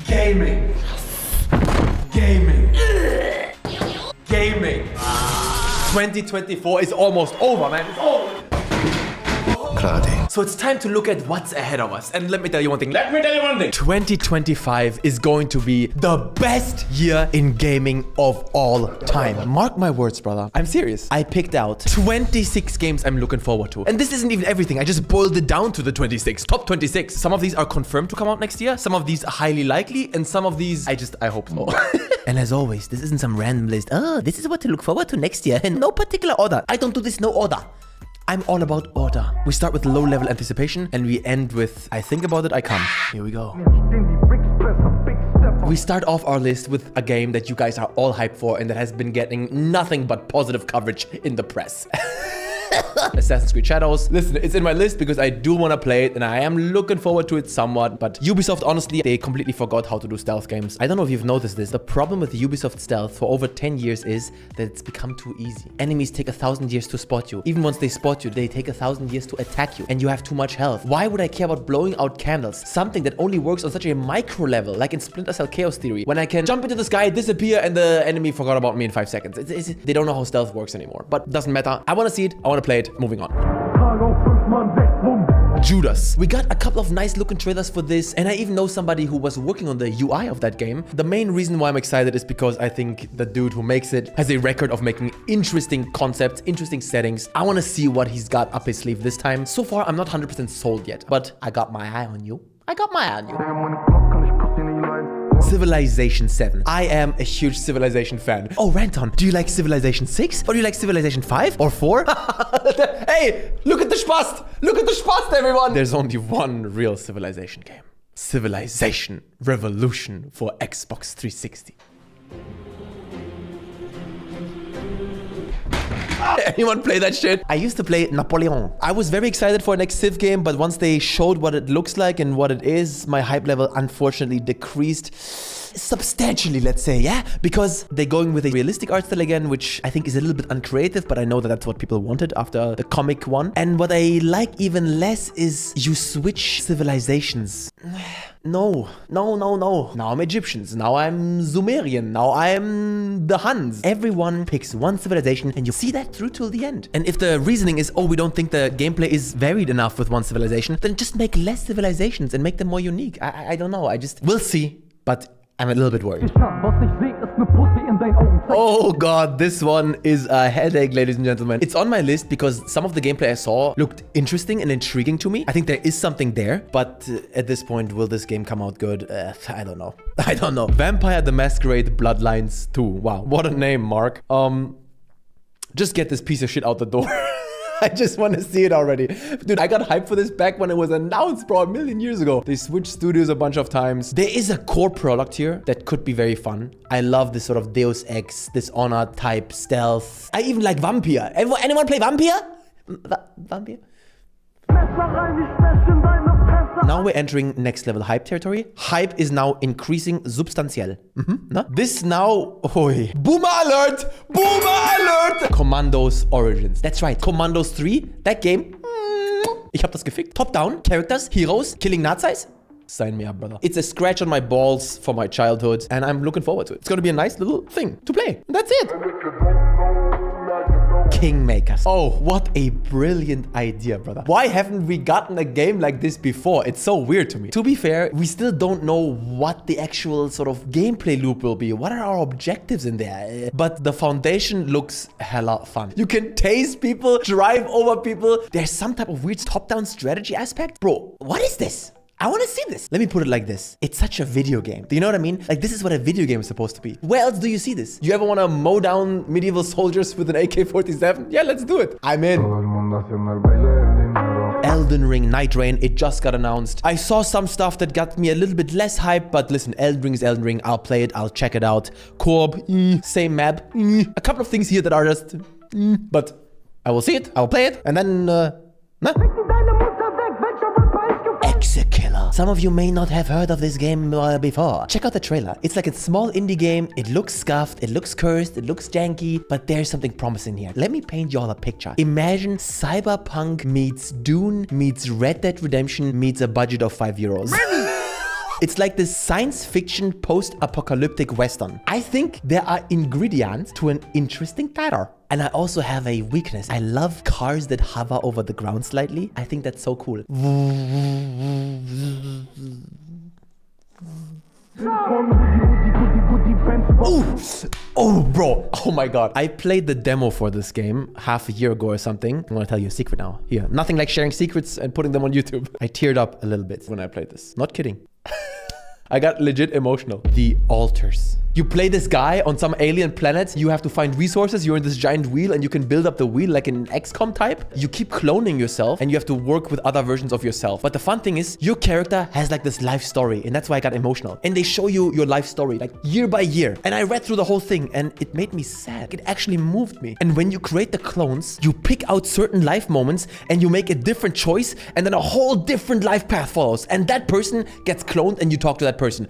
Gaming. Gaming. Gaming. 2024 is almost over, man. It's over. So it's time to look at what's ahead of us. And let me tell you one thing. 2025 is going to be the best year in gaming of all time. Mark my words, brother. I'm serious. I picked out 26 games I'm looking forward to. And this isn't even everything. I just boiled it down to the 26. Top 26. Some of these are confirmed to come out next year. Some of these are highly likely. And some of these, I hope so. And as always, this isn't some random list. Oh, this is what to look forward to next year. In no particular order. I don't do this no order. I'm all about order. We start with low-level anticipation and we end with I think about it, I come. Here we go. We start off our list with a game that you guys are all hyped for and that has been getting nothing but positive coverage in the press. Assassin's Creed Shadows. Listen, it's in my list because I do want to play it and I am looking forward to it somewhat. But Ubisoft, honestly, they completely forgot how to do stealth games. I don't know if you've noticed this. The problem with Ubisoft stealth for over 10 years is that it's become too easy. Enemies take 1,000 years to spot you. Even once they spot you, they take 1,000 years to attack you and you have too much health. Why would I care about blowing out candles? Something that only works on such a micro level, like in Splinter Cell Chaos Theory, when I can jump into the sky, disappear, and the enemy forgot about me in 5 seconds. They don't know how stealth works anymore, but doesn't matter. I want to see it. I want to play it. Moving on. Judas. We got a couple of nice looking trailers for this, and I even know somebody who was working on the UI of that game. The main reason why I'm excited is because I think the dude who makes it has a record of making interesting concepts, interesting settings. I want to see what he's got up his sleeve this time. So far, I'm not 100% sold yet, but I got my eye on you. I got my eye on you. Civilization 7. I am a huge Civilization fan. Oh, Ranton, do you like Civilization 6? Or do you like Civilization 5? Or 4? Hey, look at the Spast! Look at the Spast, everyone! There's only one real Civilization game. Civilization Revolution for Xbox 360. Anyone play that shit? I used to play Napoleon. I was very excited for a next Civ game, but once they showed what it looks like and what it is, my hype level unfortunately decreased substantially, let's say, yeah? Because they're going with a realistic art style again, which I think is a little bit uncreative, but I know that that's what people wanted after the comic one. And what I like even less is you switch civilizations. No. Now I'm Egyptians. Now I'm Sumerian. Now I'm the Huns. Everyone picks one civilization and you see that through till the end. And if the reasoning is, oh, we don't think the gameplay is varied enough with one civilization, then just make less civilizations and make them more unique. I don't know. We'll see. But I'm a little bit worried. Oh god, this one is a headache, ladies and gentlemen. It's on my list because some of the gameplay I saw looked interesting and intriguing to me. I think there is something there, but at this point, will this game come out good? I don't know. I don't know. Vampire the Masquerade Bloodlines 2. Wow, what a name, Mark. Just get this piece of shit out the door. I just want to see it already. Dude, I got hyped for this back when it was announced, bro, a million years ago. They switched studios a bunch of times. There is a core product here that could be very fun. I love this sort of Deus Ex, Dishonored type stealth. I even like Vampire. Anyone play Vampire? Vampire? Now we're entering next level hype territory. Hype is now increasing substanziell. No? This now... Oi. Boomer alert! Boomer alert! Commandos Origins. That's right. Commandos 3. That game. Ich hab das gefickt. Top-down. Characters. Heroes. Killing Nazis. Sign me up, brother. It's a scratch on my balls for my childhood. And I'm looking forward to it. It's gonna be a nice little thing to play. And that's it. Kingmakers. Oh, what a brilliant idea, brother. Why haven't we gotten a game like this before? It's so weird to me. To be fair, we still don't know what the actual sort of gameplay loop will be. What are our objectives in there? But the foundation looks hella fun. You can tase people, drive over people. There's some type of weird top-down strategy aspect. Bro, what is this? I want to see this. Let me put it like this. It's such a video game. Do you know what I mean? Like, this is what a video game is supposed to be. Where else do you see this? You ever want to mow down medieval soldiers with an AK-47? Yeah, let's do it. I'm in. Elden Ring Night Rain, it just got announced. I saw some stuff that got me a little bit less hype, but listen, Elden Ring is Elden Ring. I'll play it. I'll check it out. Co-op, same map. A couple of things here that are just... But I will see it. I'll play it. And then... nah. Exekiller. Some of you may not have heard of this game before. Check out the trailer. It's like a small indie game. It looks scuffed, it looks cursed, it looks janky, but there's something promising here. Let me paint y'all a picture. Imagine Cyberpunk meets Dune meets Red Dead Redemption meets a budget of €5. It's like this science fiction post-apocalyptic western. I think there are ingredients to an interesting title. And I also have a weakness. I love cars that hover over the ground slightly. I think that's so cool. Oh, bro. Oh my god. I played the demo for this game half a year ago or something. I'm gonna tell you a secret now. Here. Nothing like sharing secrets and putting them on YouTube. I teared up a little bit when I played this. Not kidding. I got legit emotional. The altars. You play this guy on some alien planet. You have to find resources. You're in this giant wheel and you can build up the wheel like in an XCOM type. You keep cloning yourself and you have to work with other versions of yourself. But the fun thing is your character has like this life story, and that's why I got emotional. And they show you your life story like year by year. And I read through the whole thing and it made me sad. It actually moved me. And when you create the clones, you pick out certain life moments and you make a different choice, and then a whole different life path follows. And that person gets cloned and you talk to that person.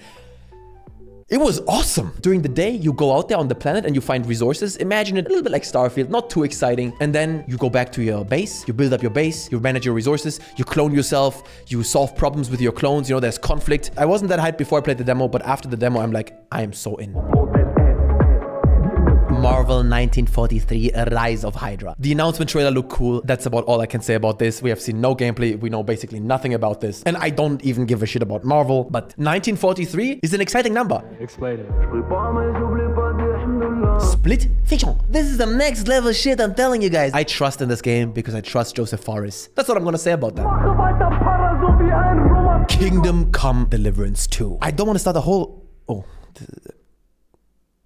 It was awesome. During the day, you go out there on the planet and you find resources. Imagine it a little bit like Starfield, not too exciting. And then you go back to your base, you build up your base, you manage your resources, you clone yourself, you solve problems with your clones. You know, there's conflict. I wasn't that hyped before I played the demo, but after the demo, I'm like, I am so in. Marvel 1943, Rise of Hydra. The announcement trailer looked cool. That's about all I can say about this. We have seen no gameplay. We know basically nothing about this. And I don't even give a shit about Marvel. But 1943 is an exciting number. Explain it. Split fiction. This is the next level shit, I'm telling you guys. I trust in this game because I trust Joseph Fares. That's what I'm gonna say about that. Kingdom Come Deliverance 2. I don't want to start a whole...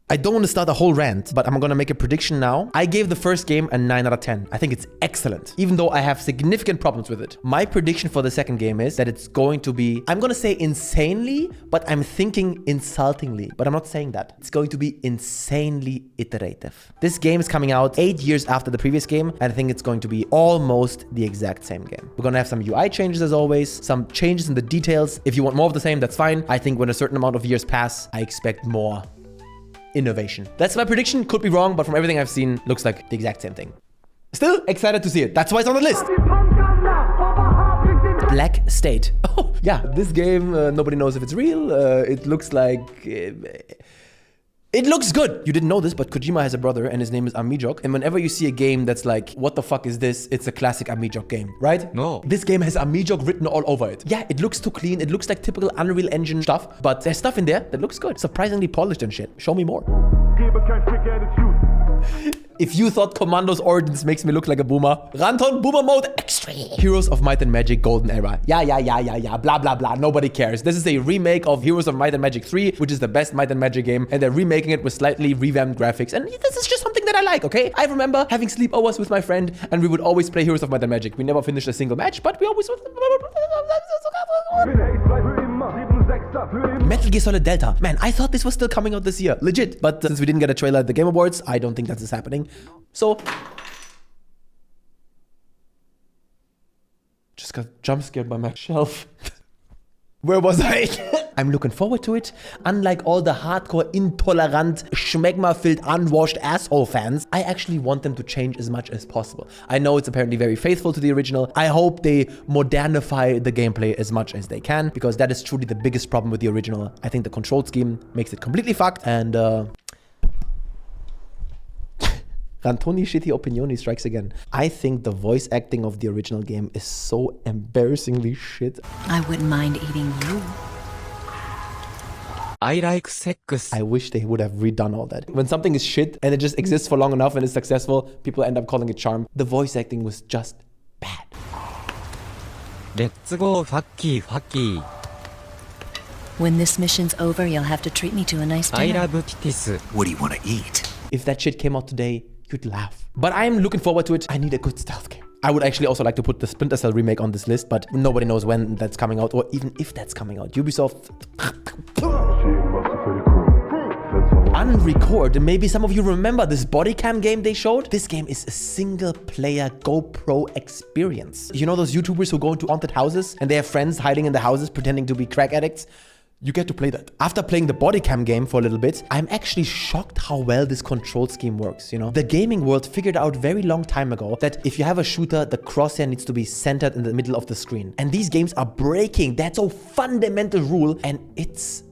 I don't want to start a whole rant, but I'm gonna make a prediction now. I gave the first game a 9 out of 10. I think it's excellent, even though I have significant problems with it. My prediction for the second game is that it's going to be, I'm gonna say insanely, but I'm thinking insultingly, but I'm not saying that. It's going to be insanely iterative. This game is coming out 8 years after the previous game, and I think it's going to be almost the exact same game. We're gonna have some UI changes as always, some changes in the details. If you want more of the same, that's fine. I think when a certain amount of years pass, I expect more innovation. That's my prediction. Could be wrong, but from everything I've seen, looks like the exact same thing. Still excited to see it. That's why it's on the list. Black State. Oh, yeah. This game, nobody knows if it's real. It looks like... It looks good. You didn't know this, but Kojima has a brother and his name is Amijok. And whenever you see a game that's like, what the fuck is this? It's a classic Amijok game, right? No. This game has Amijok written all over it. Yeah, it looks too clean. It looks like typical Unreal Engine stuff, but there's stuff in there that looks good. Surprisingly polished and shit. Show me more. If you thought Commandos Origins makes me look like a boomer, Ranton Boomer Mode Extreme. Heroes of Might and Magic Golden Era. Yeah. Blah, blah, blah. Nobody cares. This is a remake of Heroes of Might and Magic 3, which is the best Might and Magic game, and they're remaking it with slightly revamped graphics. And this is just something that I like, okay? I remember having sleepovers with my friend, and we would always play Heroes of Might and Magic. We never finished a single match, but we always... Metal Gear Solid Delta. Man, I thought this was still coming out this year. Legit. But since we didn't get a trailer at the Game Awards, I don't think that is happening. So... just got jump scared by my shelf. Where was I? I'm looking forward to it. Unlike all the hardcore, intolerant, schmegma-filled, unwashed asshole fans, I actually want them to change as much as possible. I know it's apparently very faithful to the original. I hope they modernify the gameplay as much as they can, because that is truly the biggest problem with the original. I think the control scheme makes it completely fucked, and Rantoni Shitty Opinioni strikes again. I think the voice acting of the original game is so embarrassingly shit. I wouldn't mind eating you. I like sex. I wish they would have redone all that. When something is shit and it just exists for long enough and is successful, people end up calling it charm. The voice acting was just bad. Let's go fucky. When this mission's over, you'll have to treat me to a nice dinner. I love titties. What do you want to eat? If that shit came out today, you'd laugh. But I'm looking forward to it. I need a good stealth game. I would actually also like to put the Splinter Cell remake on this list, but nobody knows when that's coming out, or even if that's coming out. Ubisoft... Unrecord. Maybe some of you remember this body cam game they showed? This game is a single-player GoPro experience. You know those YouTubers who go into haunted houses and they have friends hiding in the houses pretending to be crack addicts? you get to play that. After playing the body cam game for a little bit, I'm actually shocked how well this control scheme works, you know? The gaming world figured out very long time ago that if you have a shooter, the crosshair needs to be centered in the middle of the screen. And these games are breaking that so fundamental rule, and it's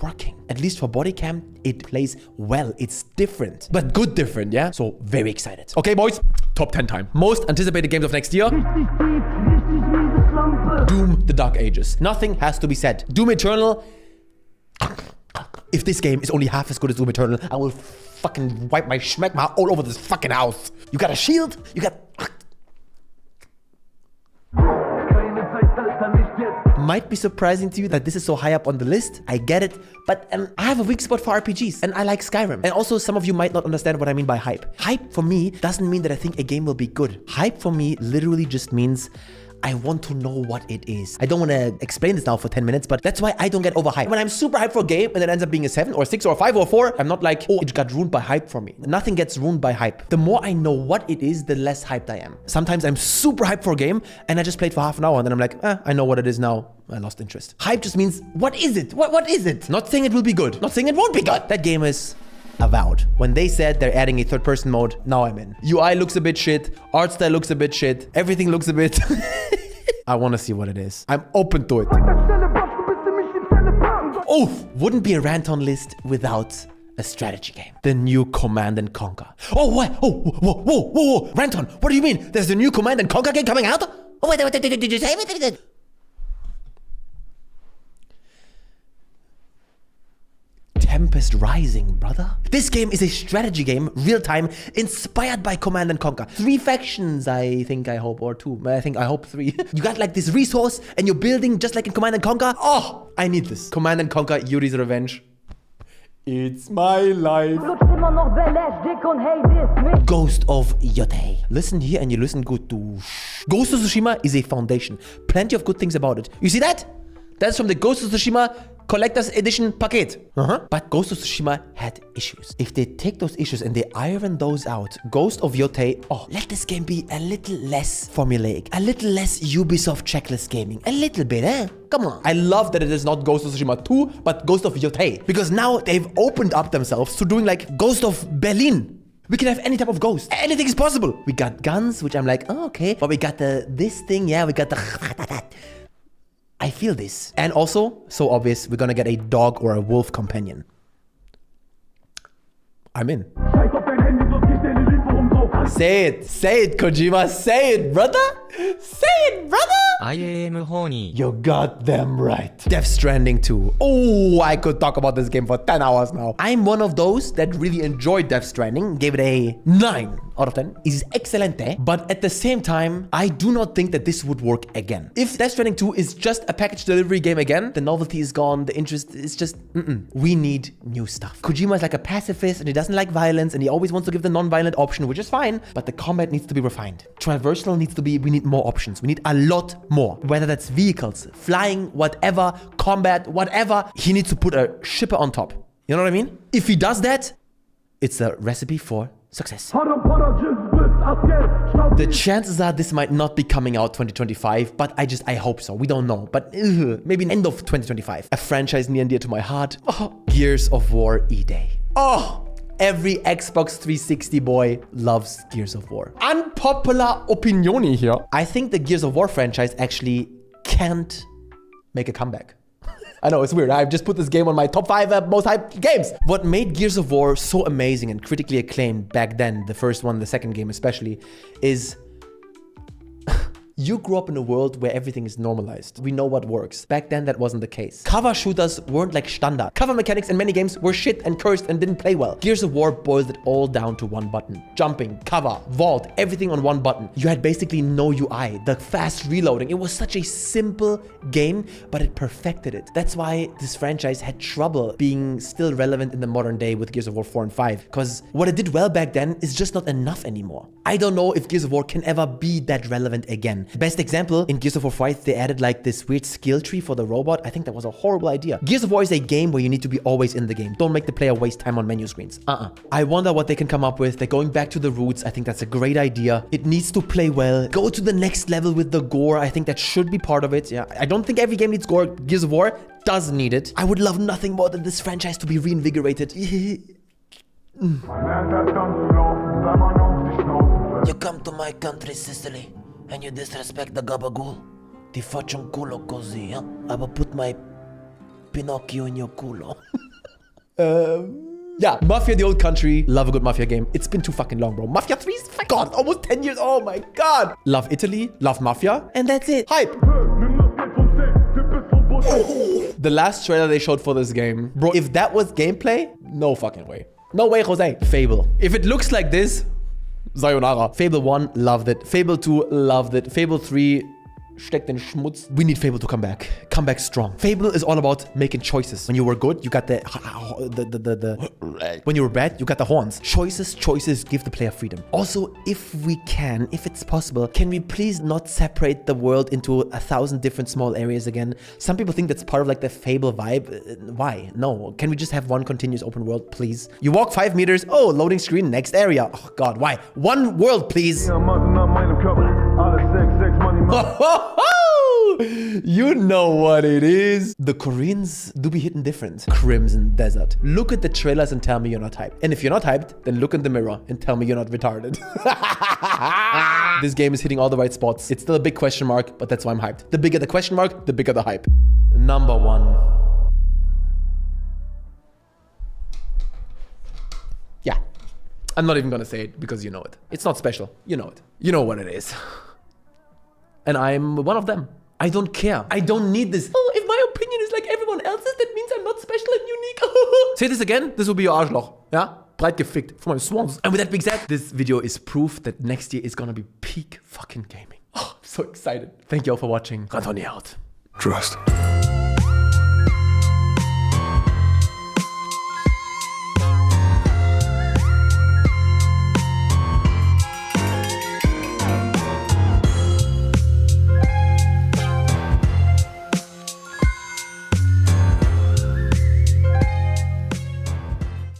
working. At least for body cam, it plays well. It's different, but good different, yeah? So very excited. Okay, boys, top 10 time. Most anticipated games of next year. Doom, The Dark Ages. Nothing has to be said. Doom Eternal. If this game is only half as good as Doom Eternal, I will fucking wipe my schmeckma all over this fucking house. You got a shield? You got... Might be surprising to you that this is so high up on the list. I get it. But I have a weak spot for RPGs. And I like Skyrim. And also, some of you might not understand what I mean by hype. Hype for me doesn't mean that I think a game will be good. Hype for me literally just means I want to know what it is. I don't want to explain this now for 10 minutes, but that's why I don't get overhyped. When I'm super hyped for a game and it ends up being a 7 or 6 or 5 or 4, I'm not like, oh, it got ruined by hype for me. Nothing gets ruined by hype. The more I know what it is, the less hyped I am. Sometimes I'm super hyped for a game and I just played for half an hour and then I'm like, I know what it is now. I lost interest. Hype just means, what is it? What is it? Not saying it will be good. Not saying it won't be good. That game is avowed. When they said they're adding a third-person mode, now I'm in. UI looks a bit shit. Art style looks a bit shit. Everything looks a bit... I want to see what it is. I'm open to it. Oh, wouldn't be a rant on list without a strategy game. The new Command & Conquer. Oh, what? Oh, whoa. Rant on. What do you mean? There's a new Command & Conquer game coming out? Oh, wait, did you say it? Tempest Rising, brother. This game is a strategy game, real-time, inspired by Command & Conquer. 3 factions, I hope, or 2. I hope 3. You got like this resource, and you're building just like in Command & Conquer. Oh, I need this. Command & Conquer, Yuri's Revenge. It's my life. Ghost of Yotei. Listen here and you listen good too. Ghost of Tsushima is a foundation. Plenty of good things about it. You see that? That's from the Ghost of Tsushima Collector's Edition packet. But Ghost of Tsushima had issues. If they take those issues and they iron those out, Ghost of Yotei, let this game be a little less formulaic, a little less Ubisoft checklist gaming, a little bit, eh? Come on. I love that it is not Ghost of Tsushima 2, but Ghost of Yotei. Because now they've opened up themselves to doing like Ghost of Berlin. We can have any type of ghost. Anything is possible. We got guns, which I'm like, oh, okay. But we got this thing, yeah, we got the... I feel this. And also, so obvious, we're gonna get a dog or a wolf companion. I'm in. Say it, Kojima, say it, brother. Say it, brother. I am horny. You got them right. Death Stranding 2. Oh, I could talk about this game for 10 hours now. I'm one of those that really enjoyed Death Stranding. Gave it a 9 out of 10. It's excelente. But at the same time, I do not think that this would work again. If Death Stranding 2 is just a package delivery game again, the novelty is gone, the interest is just, We need new stuff. Kojima is like a pacifist and he doesn't like violence and he always wants to give the non-violent option, which is fine, but the combat needs to be refined. Traversal needs to be, we need more options. We need a lot more. Whether that's vehicles, flying, whatever, combat, whatever, he needs to put a shipper on top. You know what I mean? If he does that, it's a recipe for success. The chances are this might not be coming out 2025, but I hope so. We don't know, but maybe end of 2025. A franchise near and dear to my heart. Gears of War E-Day. Every Xbox 360 boy loves Gears of War. Unpopular opinion here. I think the Gears of War franchise actually can't make a comeback. I know, it's weird. I've just put this game on my top 5 most hyped games. What made Gears of War so amazing and critically acclaimed back then, the first one, the second game especially, is... You grew up in a world where everything is normalized. We know what works. Back then, that wasn't the case. Cover shooters weren't like standard. Cover mechanics in many games were shit and cursed and didn't play well. Gears of War boiled it all down to one button. Jumping, cover, vault, everything on one button. You had basically no UI. The fast reloading. It was such a simple game, but it perfected it. That's why this franchise had trouble being still relevant in the modern day with Gears of War 4 and 5. Because what it did well back then is just not enough anymore. I don't know if Gears of War can ever be that relevant again. Best example, in Gears of War 5, they added like this weird skill tree for the robot. I think that was a horrible idea. Gears of War is a game where you need to be always in the game. Don't make the player waste time on menu screens. I wonder what they can come up with. They're going back to the roots. I think that's a great idea. It needs to play well. Go to the next level with the gore. I think that should be part of it. Yeah, I don't think every game needs gore. Gears of War does need it. I would love nothing more than this franchise to be reinvigorated. You come to my country, Sicily, and you disrespect the gabagool. Ti faccio un culo così, huh? I will put my Pinocchio in your culo. Yeah, Mafia the old country. Love a good Mafia game. It's been too fucking long, bro. Mafia 3 is, God, almost 10 years. Oh my God. Love Italy, love Mafia, and that's it. Hype. The last trailer they showed for this game, bro, if that was gameplay, no fucking way. No way, Jose. Fable. If it looks like this, sayonara. Fable 1, loved it. Fable 2, loved it. Fable 3, steck den Schmutz. We need Fable to come back. Come back strong. Fable is all about making choices. When you were good, you got the when you were bad, you got the horns. Choices give the player freedom. Also, if we can, if it's possible, can we please not separate the world into 1,000 different small areas again? Some people think that's part of like the Fable vibe. Why? No. Can we just have one continuous open world, please? You walk 5 meters. Oh, loading screen, next area. Oh God, why? One world, please. You know what it is. The Koreans do be hitting different. Crimson Desert. Look at the trailers and tell me you're not hyped. And if you're not hyped, then look in the mirror and tell me you're not retarded. This game is hitting all the right spots. It's still a big question mark, but that's why I'm hyped. The bigger the question mark, the bigger the hype. Number 1. Yeah. I'm not even gonna say it because you know it. It's not special. You know it. You know what it is. And I'm one of them. I don't care. I don't need this. Oh, if my opinion is like everyone else's, that means I'm not special and unique. Say this again, this will be your Arschloch. Yeah? Breit gefickt von meinen Swans. And with that being said, this video is proof that next year is gonna be peak fucking gaming. Oh, I'm so excited. Thank you all for watching. Anthony out. Trust.